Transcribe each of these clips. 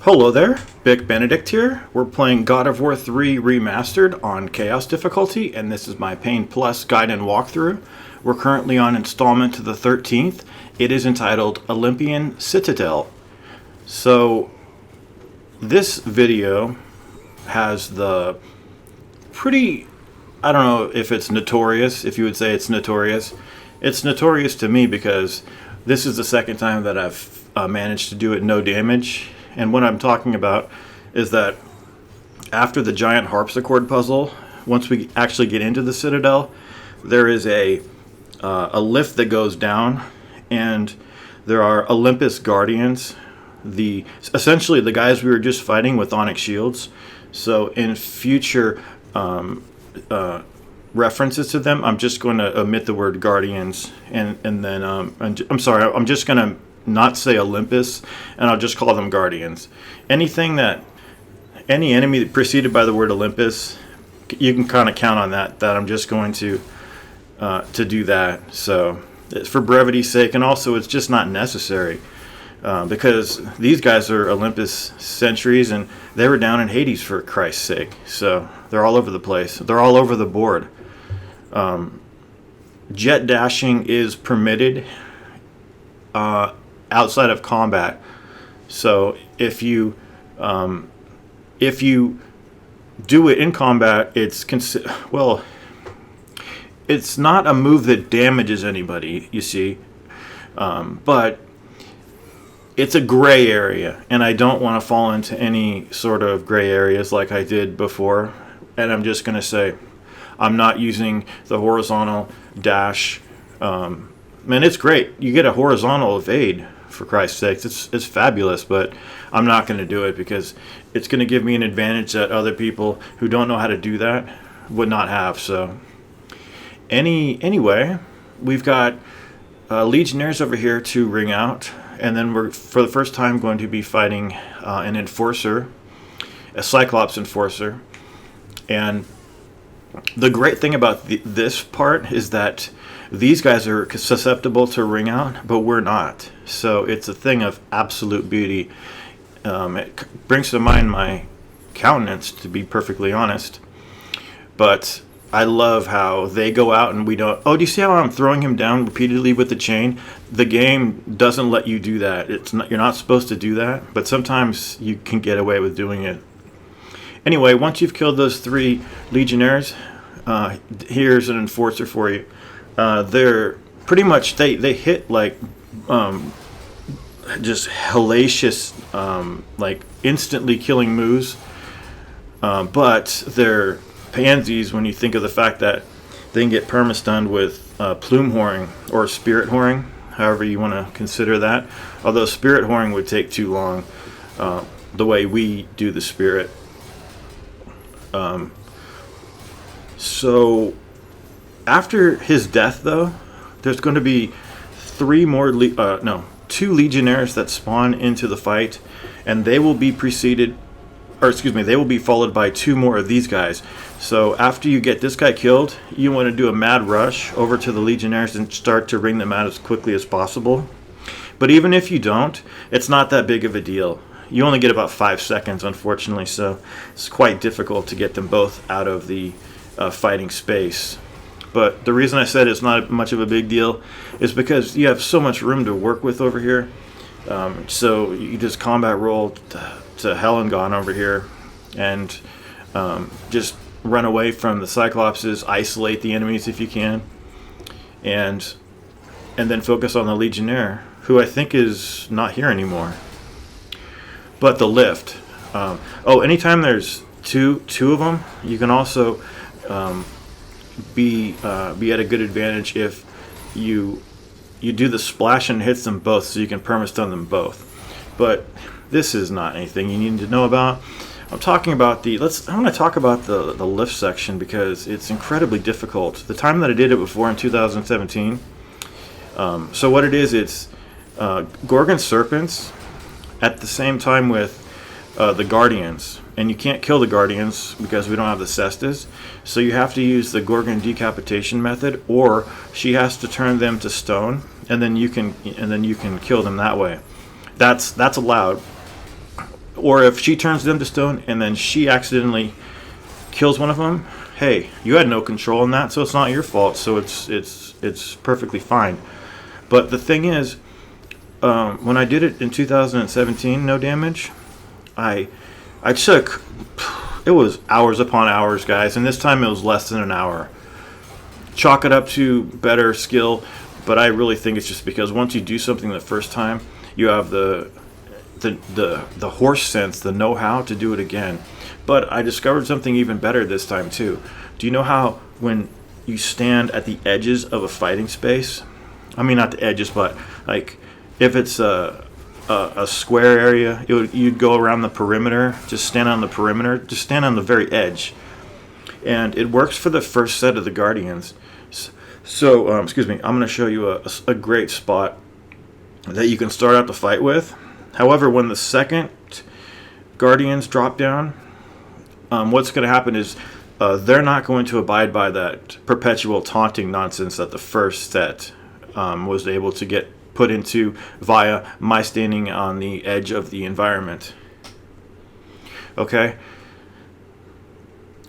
Hello there, Bic Benedict here. We're playing God of War 3 Remastered on Chaos difficulty, and this is my Pain Plus guide and walkthrough. We're currently on installment to the 13th. It is entitled Olympian Citadel. So, this video has the pretty, I don't know if it's notorious, if you would say it's notorious. It's notorious to me because this is the second time that I've managed to do it no damage. And what I'm talking about is that after the giant harpsichord puzzle, once we actually get into the Citadel, there is a lift that goes down, and there are Olympus Guardians, essentially the guys we were just fighting with onyx shields. So in future references to them, I'm just going to omit the word Guardians, and then I'm sorry, I'm just going to not say Olympus, and I'll just call them Guardians. Any enemy preceded by the word Olympus, you can kind of count on that I'm just going to do that. So it's for brevity's sake, and also it's just not necessary because these guys are Olympus sentries, and they were down in Hades for Christ's sake. So they're all over the place. They're all over the board. Jet dashing is permitted outside of combat. So if you do it in combat, it's not a move that damages anybody, you see, but it's a gray area, and I don't want to fall into any sort of gray areas like I did before. And I'm just going to say I'm not using the horizontal dash. Man, it's great. You get a horizontal evade, for Christ's sake. It's fabulous, but I'm not going to do it because it's going to give me an advantage that other people who don't know how to do that would not have. So anyway, we've got Legionnaires over here to ring out, and then we're for the first time going to be fighting an Enforcer, a Cyclops Enforcer. And the great thing about this part is that these guys are susceptible to ring out, but we're not. So it's a thing of absolute beauty. It brings to mind my countenance, to be perfectly honest. But I love how they go out and we don't. Oh, do you see how I'm throwing him down repeatedly with the chain? The game doesn't let you do that. You're not supposed to do that, but sometimes you can get away with doing it. Anyway, once you've killed those 3 Legionnaires, here's an Enforcer for you. They're pretty much, they hit like just hellacious, like instantly killing moves, but they're pansies when you think of the fact that they can get perma-stunned with plume whoring or spirit whoring, however you want to consider that. Although spirit whoring would take too long, the way we do the spirit. So after his death, though, there's going to be 2 Legionnaires that spawn into the fight, and they will be they will be followed by 2 more of these guys. So after you get this guy killed, you want to do a mad rush over to the Legionnaires and start to ring them out as quickly as possible. But even if you don't, it's not that big of a deal. You only get about 5 seconds, unfortunately, so it's quite difficult to get them both out of the fighting space. But the reason I said it's not much of a big deal is because you have so much room to work with over here. So you just combat roll to hell and gone over here, and just run away from the Cyclopses, isolate the enemies if you can, and then focus on the Legionnaire, who I think is not here anymore. But the lift. Anytime there's two of them, you can also be at a good advantage if you do the splash and hits them both, so you can perma-stun them both. But this is not anything you need to know about. I'm talking about I want to talk about the lift section because it's incredibly difficult. The time that I did it before in 2017. So what it is, it's Gorgon serpents at the same time with the Guardians. And you can't kill the Guardians because we don't have the cestus, so you have to use the Gorgon decapitation method, or she has to turn them to stone, and then you can kill them that way. That's allowed. or if she turns them to stone and then she accidentally kills one of them, hey, you had no control in that, so it's not your fault. So it's perfectly fine. But the thing is, when I did it in 2017, no damage, I took, it was hours upon hours, guys, and this time it was less than an hour. Chalk it up to better skill, but I really think it's just because once you do something the first time, you have the horse sense, the know-how to do it again. But I discovered something even better this time too. Do you know how when you stand at the edges of a fighting space, I mean not the edges, but like if it's a square area, you'd go around the perimeter, just stand on the perimeter, just stand on the very edge. And it works for the first set of the Guardians. So, excuse me, I'm going to show you a great spot that you can start out the fight with. However, when the second Guardians drop down, what's going to happen is they're not going to abide by that perpetual taunting nonsense that the first set was able to get put into via my standing on the edge of the environment. Okay?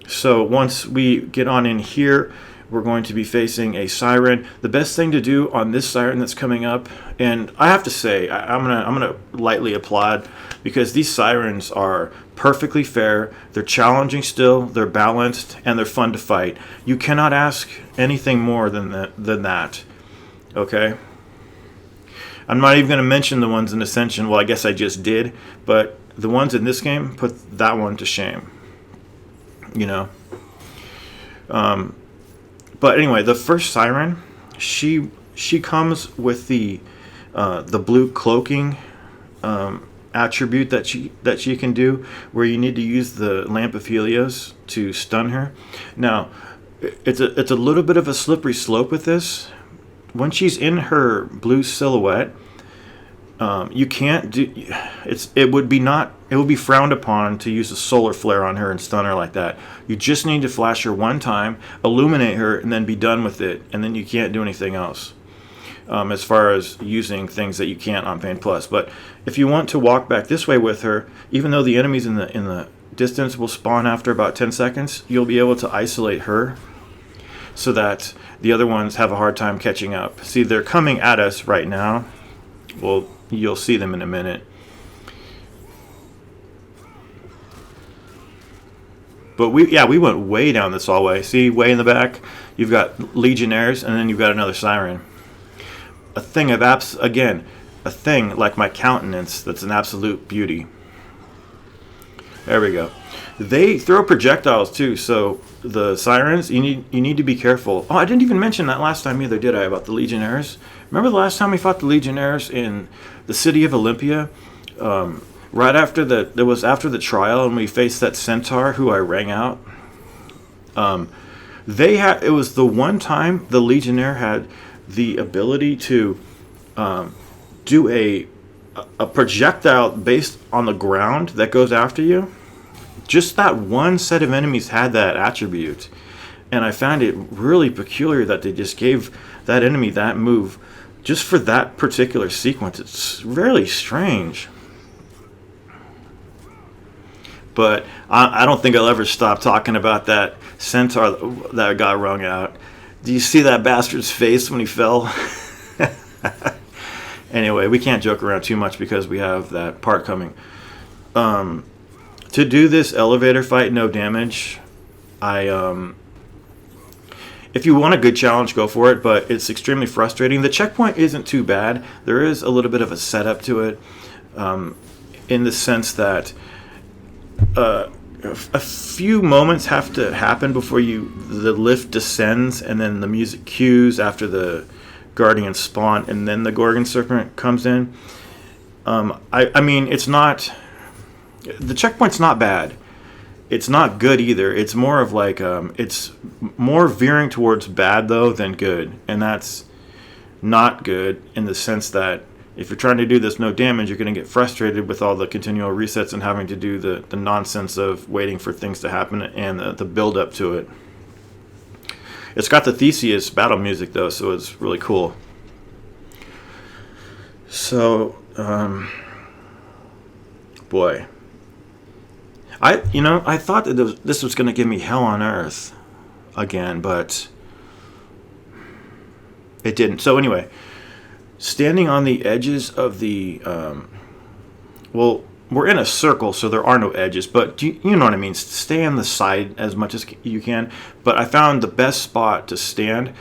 So once we get on in here, we're going to be facing a Siren. The best thing to do on this Siren that's coming up, and I have to say, I'm gonna lightly applaud, because these Sirens are perfectly fair. They're challenging still, they're balanced, and they're fun to fight. You cannot ask anything more than that. Okay? I'm not even going to mention the ones in Ascension. Well, I guess I just did, but the ones in this game put that one to shame. You know. But anyway, the first Siren, she comes with the blue cloaking attribute that she can do, where you need to use the lamp of Helios to stun her. Now, it's a little bit of a slippery slope with this. When she's in her blue silhouette, you can't do it would be frowned upon to use a solar flare on her and stun her like that. You just need to flash her one time, illuminate her, and then be done with it, and then you can't do anything else. As far as using things that you can't on Pain Plus. But if you want to walk back this way with her, even though the enemies in the distance will spawn after about 10 seconds, you'll be able to isolate her so that the other ones have a hard time catching up. See, they're coming at us right now. Well, you'll see them in a minute. But we went way down this hallway. See, way in the back, you've got Legionnaires, and then you've got another Siren. A thing like my countenance that's an absolute beauty. There we go. They throw projectiles too, so the Sirens, you need to be careful. Oh, I didn't even mention that last time either, did I, about the Legionnaires? Remember the last time we fought the Legionnaires in the city of Olympia? Right after after the trial, and we faced that centaur who I rang out. It was the one time the Legionnaire had the ability to do a projectile based on the ground that goes after you. Just that one set of enemies had that attribute, and I found it really peculiar that they just gave that enemy that move just for that particular sequence. It's really strange. But I don't think I'll ever stop talking about that centaur that got wrung out. Do you see that bastard's face when he fell? Anyway, we can't joke around too much because we have that part coming. To do this elevator fight, no damage, if you want a good challenge, go for it, but it's extremely frustrating. The checkpoint isn't too bad. There is a little bit of a setup to it, in the sense that a few moments have to happen before the lift descends, and then the music cues after the Guardians spawn, and then the Gorgon Serpent comes in. I mean, it's not... The checkpoint's not bad. It's not good either. It's more of like... it's more veering towards bad, though, than good. And that's not good in the sense that if you're trying to do this no damage, you're going to get frustrated with all the continual resets and having to do the nonsense of waiting for things to happen and the build up to it. It's got the Theseus battle music though, so it's really cool. So, boy, I thought that this was going to give me hell on earth again, but it didn't. So anyway, standing on the edges of the, well, we're in a circle, so there are no edges, but you know what I mean. Stay on the side as much as you can. But I found the best spot to stand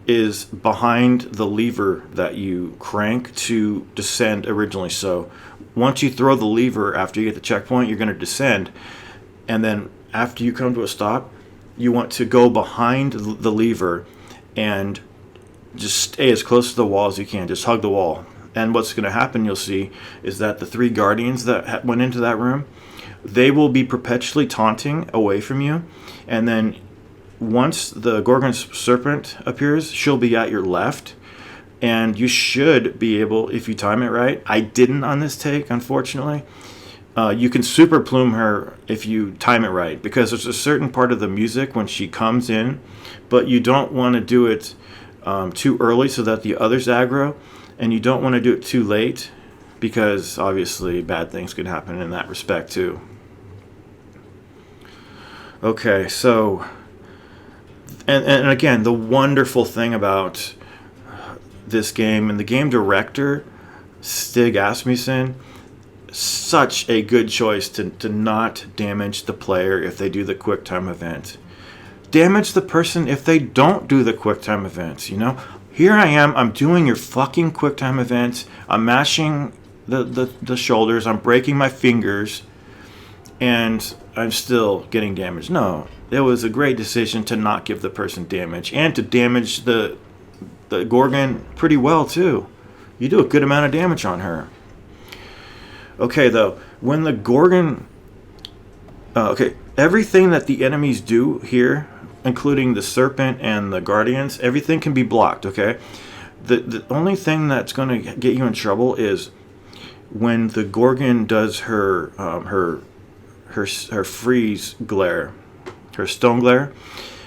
is behind the lever that you crank to descend originally. So once you throw the lever after you get the checkpoint, you're going to descend. And then after you come to a stop, you want to go behind the lever and just stay as close to the wall as you can. Just hug the wall. And what's going to happen, you'll see, is that the 3 guardians that went into that room, they will be perpetually taunting away from you. And then once the Gorgon serpent appears, she'll be at your left. And you should be able, if you time it right. I didn't on this take, unfortunately. You can super plume her if you time it right, because there's a certain part of the music when she comes in, but you don't want to do it too early so that the others aggro, and you don't want to do it too late, because obviously bad things can happen in that respect too. Okay, so, and again, the wonderful thing about this game, and the game director, Stig Asmussen, such a good choice to not damage the player if they do the quick time event. Damage the person if they don't do the quick time events, you know? Here I am, I'm doing your fucking quick time events, I'm mashing the shoulders, I'm breaking my fingers, and I'm still getting damaged. No, it was a great decision to not give the person damage, and to damage the Gorgon pretty well too. You do a good amount of damage on her. Okay, though, when the Gorgon... everything that the enemies do here, including the Serpent and the Guardians, everything can be blocked, okay? The only thing that's going to get you in trouble is when the Gorgon does her freeze glare, her stone glare,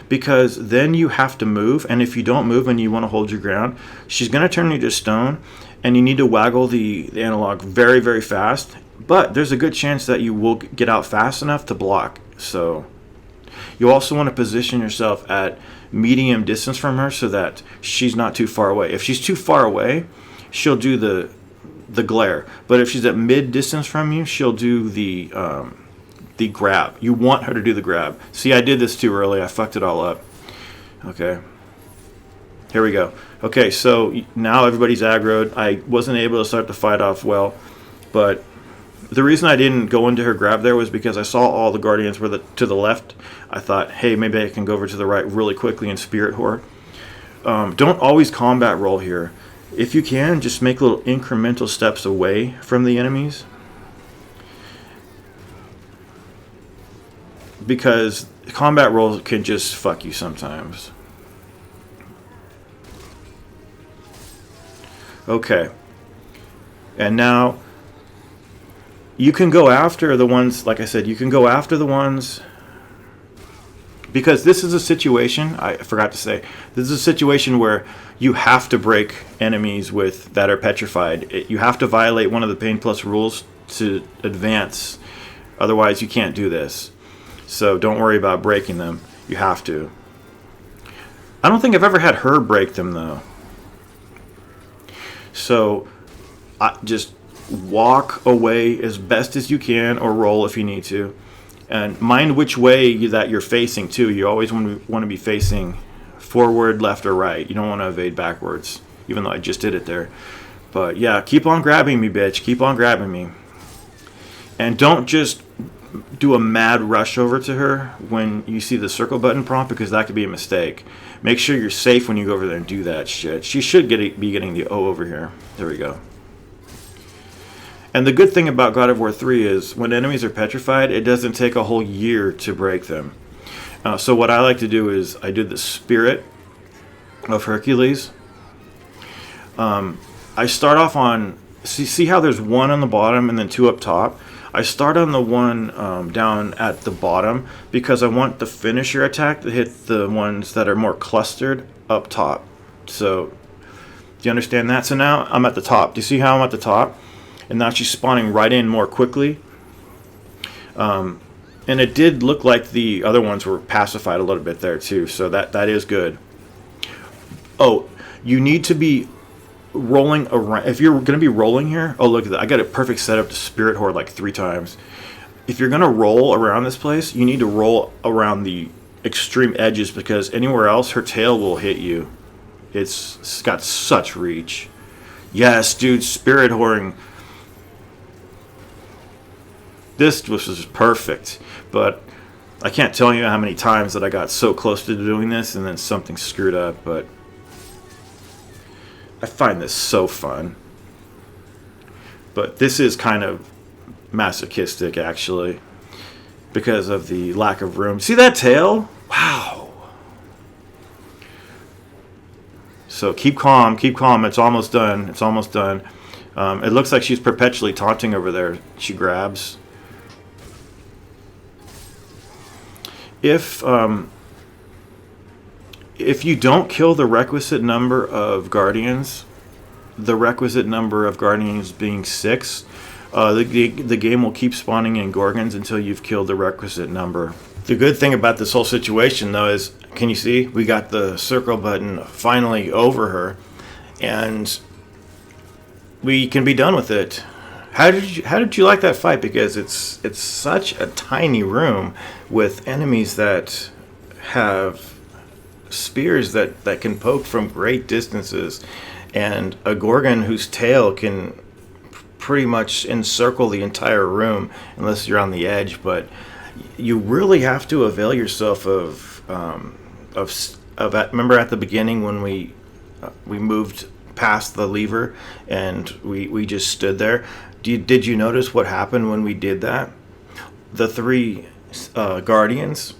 because then you have to move, and if you don't move and you want to hold your ground, she's going to turn you to stone, and you need to waggle the analog very, very fast. But there's a good chance that you will get out fast enough to block. So you also want to position yourself at medium distance from her so that she's not too far away. If she's too far away, she'll do the glare. But if she's at mid distance from you, she'll do the grab. You want her to do the grab. See, I did this too early. I fucked it all up. Okay. Here we go. Okay, so now everybody's aggroed. I wasn't able to start the fight off well, but the reason I didn't go into her grab there was because I saw all the Guardians were to the left. I thought, hey, maybe I can go over to the right really quickly and Spirit Whore. Don't always combat roll here. If you can, just make little incremental steps away from the enemies, because combat rolls can just fuck you sometimes. Okay. And now you can go after the ones, like I said, you can go after the ones, because this is a situation, I forgot to say, this is a situation where you have to break enemies that are petrified. You have to violate one of the Pain Plus rules to advance. Otherwise, you can't do this. So don't worry about breaking them. You have to. I don't think I've ever had her break them, though. So just walk away as best as you can, or roll if you need to. And mind which way that you're facing, too. You always want to be facing forward, left, or right. You don't want to evade backwards, even though I just did it there. But yeah, keep on grabbing me, bitch. Keep on grabbing me. And don't just do a mad rush over to her when you see the circle button prompt, because that could be a mistake. Make sure you're safe when you go over there and do that shit. She should be getting the O over here. There we go. And the good thing about God of War 3 is when enemies are petrified, it doesn't take a whole year to break them. So what I like to do is I do the Spirit of Hercules. I start off on... See how there's one on the bottom and then two up top? I start on the one down at the bottom because I want the finisher attack to hit the ones that are more clustered up top. So, do you understand that? So now I'm at the top. Do you see how I'm at the top? And now she's spawning right in more quickly. And it did look like the other ones were pacified a little bit there too, so that is good. Oh, you need to be rolling around. If you're going to be rolling here, oh look at that, I got a perfect setup to Spirit Horde like 3 times. If you're going to roll around this place, you need to roll around the extreme edges, because anywhere else her tail will hit you. It's got such reach. Yes, dude, Spirit Hording. This was perfect, but I can't tell you how many times that I got so close to doing this and then something screwed up, but I find this so fun. But this is kind of masochistic, actually, because of the lack of room. See that tail? Wow. So keep calm, keep calm. It's almost done. It's almost done. It looks like she's perpetually taunting over there. She grabs. If you don't kill the requisite number of Guardians, the requisite number of Guardians being 6, the game will keep spawning in Gorgons until you've killed the requisite number. The good thing about this whole situation, though, is, can you see? We got the circle button finally over her, and we can be done with it. How did you like that fight? Because it's such a tiny room with enemies that have spears that can poke from great distances, and a Gorgon whose tail can pretty much encircle the entire room unless you're on the edge. But you really have to avail yourself of remember at the beginning when we moved past the lever and we just stood there. Did you notice what happened when we did that? The 3 Guardians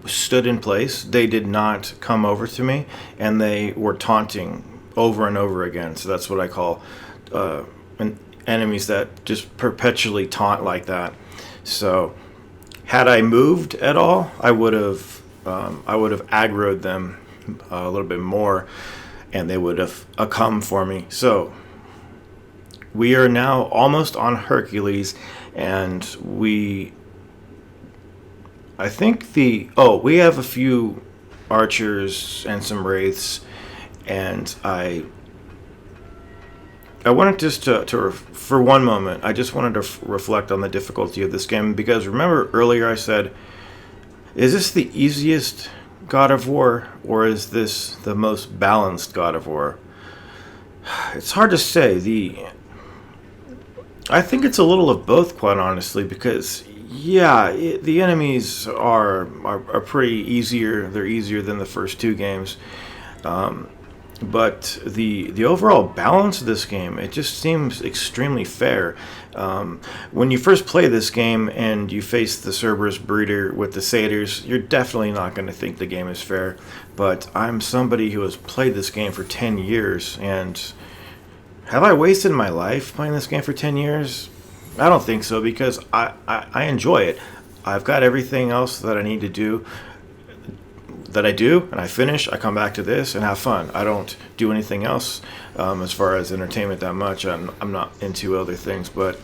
stood in place. They did not come over to me, and they were taunting over and over again. So that's what I call enemies that just perpetually taunt like that. So had I moved at all, I would have aggroed them a little bit more, and they would have come for me. So we are now almost on Hercules, and I think we have a few archers and some wraiths, and I wanted just to for one moment, I just wanted to reflect on the difficulty of this game, because remember earlier I said, is this the easiest God of War, or is this the most balanced God of War? It's hard to say. I think it's a little of both, quite honestly, because yeah, the enemies are pretty easier. They're easier than the first 2 games. But the overall balance of this game, it just seems extremely fair. When you first play this game and you face the Cerberus breeder with the satyrs, you're definitely not going to think the game is fair. But I'm somebody who has played this game for 10 years, and have I wasted my life playing this game for 10 years? I don't think so, because I enjoy it. I've got everything else that I need to do, that I do, and I finish, I come back to this and have fun. I don't do anything else as far as entertainment that much. I'm not into other things, but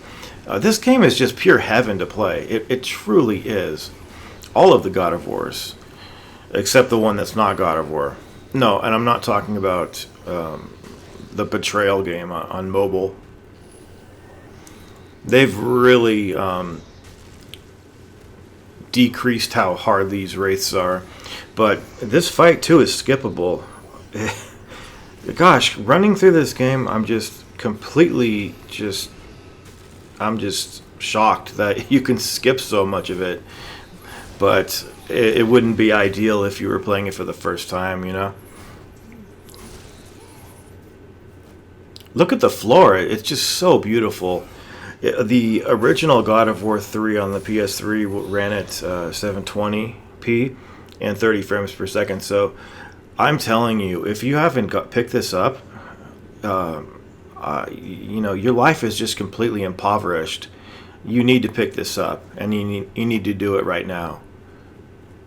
this game is just pure heaven to play. It truly is. All of the God of Wars, except the one that's not God of War. No, and I'm not talking about the Betrayal game on mobile. They've really decreased how hard these wraiths are. But this fight, too, is skippable. Gosh, running through this game, I'm just completely I'm just shocked that you can skip so much of it. But it wouldn't be ideal if you were playing it for the first time, you know? Look at the floor. It's just so beautiful. The original God of War 3 on the PS3 ran at 720p and 30 frames per second. So I'm telling you, if you haven't picked this up, you know, your life is just completely impoverished. You need to pick this up, and you need to do it right now.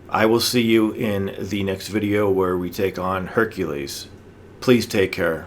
I will see you in the next video where we take on Hercules. Please take care.